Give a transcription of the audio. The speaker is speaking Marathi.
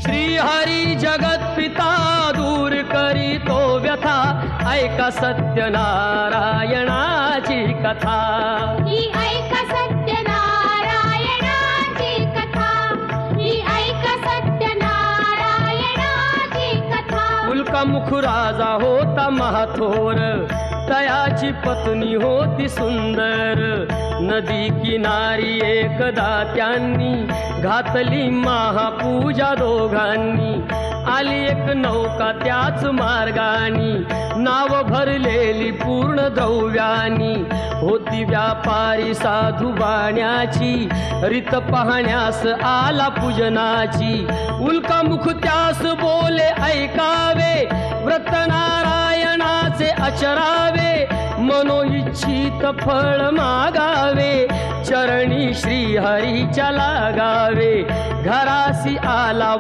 श्रीहरी जगत पिता दूर करीतो व्यथा, ऐका सत्यनारायणाची कथा। ही ऐका सत्यनारायणाची कथा, ही ऐका सत्यनारायणाची कथा। उल्कामुख राजा होता महाथोर, तयाची पत्नी होती सुंदर। नदी किनारी एकदा त्यांनी घातली महापूजा दोघांनी। आली एक नौका त्याच मार्गानी, नाव भरलेली पूर्ण द्रव्यानी। होती व्यापारी साधू बाण्याची, रीत पाहण्यास आला पूजनाची। उल्कामुख त्यास बोले ऐकावे, व्रत नारायणाचे आचरावे। मनोइच्छित फळ मागावे, चरणी श्रीहरीच्या लागावे। घरासी आला